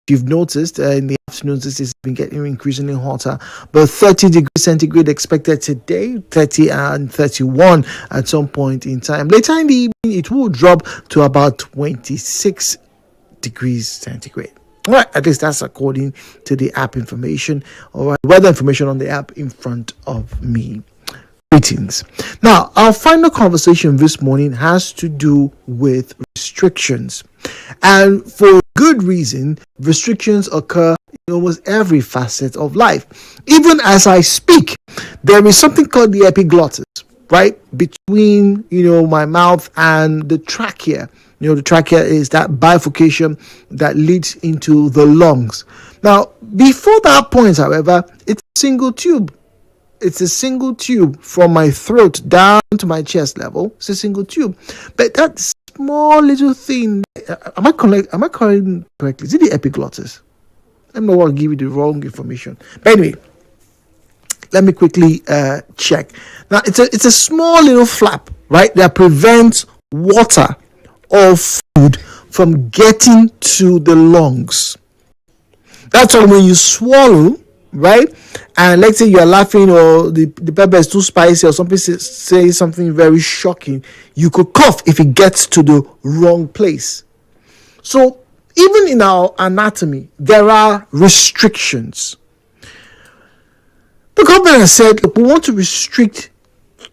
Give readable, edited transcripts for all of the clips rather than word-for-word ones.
you've noticed in the afternoons, this has been getting increasingly hotter. But 30 degrees centigrade expected today, 30 and 31 at some point in time. Later in the evening, it will drop to about 26 degrees centigrade. All right, at least that's according to the app information. All right, weather information on the app in front of me. Greetings. Now, our final conversation this morning has to do with restrictions. And for good reason, restrictions occur in almost every facet of life. Even as I speak, there is something called the epiglottis, right? Between, my mouth and the trachea. The trachea is that bifurcation that leads into the lungs. Now, before that point, however, it's a single tube. It's a single tube from my throat down to my chest level. It's a single tube. But that small little thing, am I calling correctly? Is it the epiglottis? I don't want to give you the wrong information. But anyway, let me quickly check. Now, it's a small little flap, right, that prevents water or food from getting to the lungs. That's why when you swallow, right, and let's say you're laughing or the pepper is too spicy or something say something very shocking, you could cough if it gets to the wrong place. So even in our anatomy, there are restrictions. The government has said, look, we want to restrict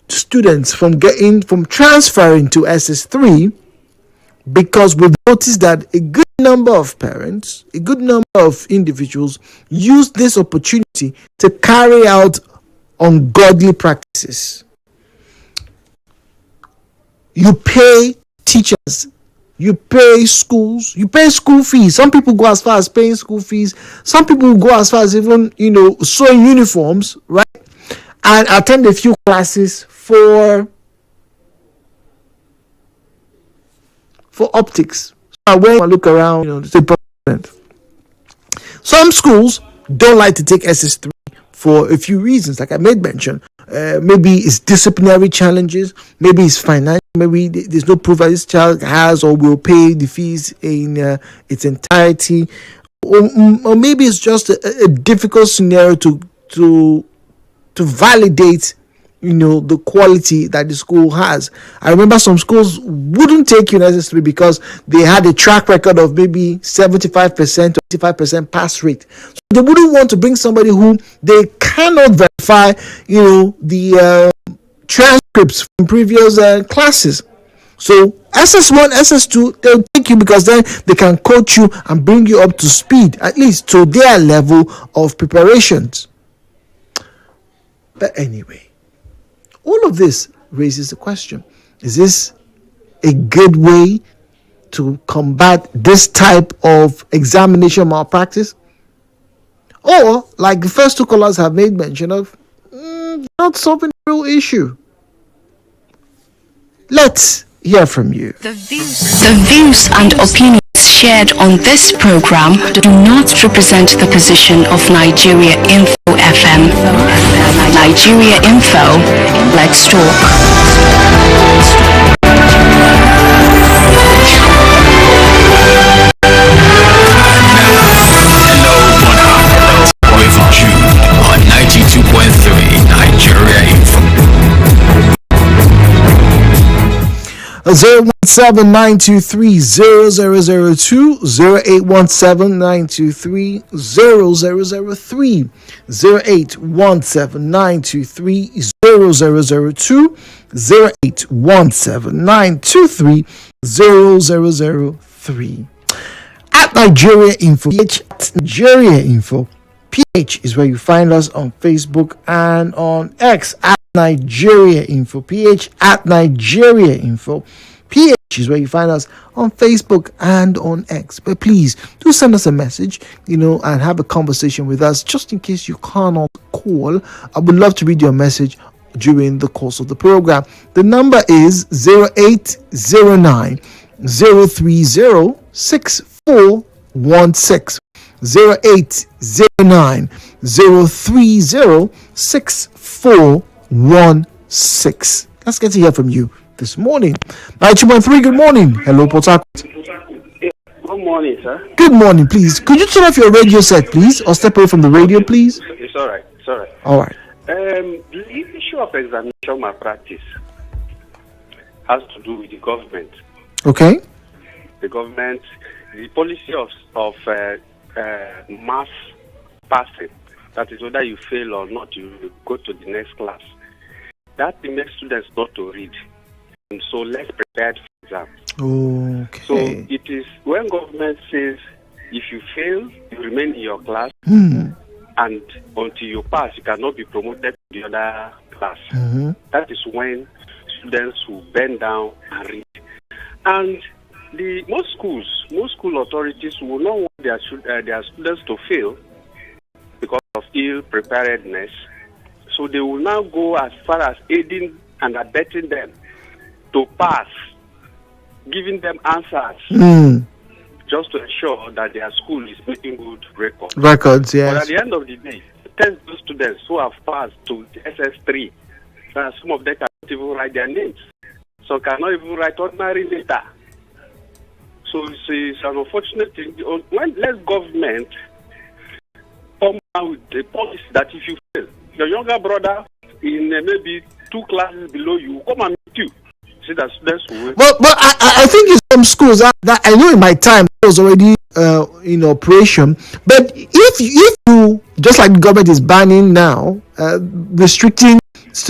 students from transferring to SS3 because we've noticed that a good number of parents, a good number of individuals use this opportunity to carry out ungodly practices. You pay teachers, you pay schools, you pay school fees. Some people go as far as paying school fees. Some people go as far as even, sewing uniforms, right? And attend a few classes for optics. So when I look around, some schools don't like to take SS3 for a few reasons, like I made mention. Maybe it's disciplinary challenges, maybe it's financial, maybe there's no proof that this child has or will pay the fees in its entirety, or maybe it's just a difficult scenario to validate the quality that the school has. I remember some schools wouldn't take you in SS3 because they had a track record of maybe 75% or 85% pass rate. So they wouldn't want to bring somebody who they cannot verify, the transcripts from previous classes. So SS1, SS2, they'll take you because then they can coach you and bring you up to speed, at least to their level of preparations. But anyway, all of this raises the question, is this a good way to combat this type of examination malpractice? Or, like the first two callers have made mention of, not solving the real issue. Let's hear from you. The views and opinions shared on this program do not represent the position of Nigeria Info FM. Nigeria Info, let's talk. With Jude on 92.3 Nigeria Info. 017-923-0002, 0817-923-0003, 0817-923-0002, 0817-923-0003. At Nigeria Info, PH at Nigeria Info. PH is where you find us on Facebook and on X at Nigeria Info. PH at Nigeria Info. PH is where you find us on Facebook and on X. But please do send us a message, and have a conversation with us just in case you cannot call. I would love to read your message during the course of the program. The number is 0809 030 6416. 0809 030 6416. Let's get to hear from you this morning. 923, good morning. Hello, Port Harcourt. Good morning. morning, sir. Good morning, please. Could you turn off your radio set, please, or step away from the radio, please? It's all right. It's all right. All right. The issue of examination malpractice has to do with the government. Okay. The government, the policy of mass passing. That is whether you fail or not, you go to the next class. That makes students not to read, and so less prepared for exams. Okay. So it is when government says if you fail, you remain in your class, and until you pass, you cannot be promoted to the other class. That is when students will bend down and read. And most school authorities will not want their students to fail because of ill preparedness. So they will now go as far as aiding and abetting them to pass, giving them answers, just to ensure that their school is making good records. Records, yes. But at the end of the day, test those students who have passed to SS3. Some of them cannot even write their names. So cannot even write ordinary letter. So it's an unfortunate thing. When less government come out with a policy that if you fail, your younger brother in maybe 2 classes below you will come and meet you. See that students will. But I think in some schools that I know in my time it was already in operation. But if you just like the government is banning now, restricting students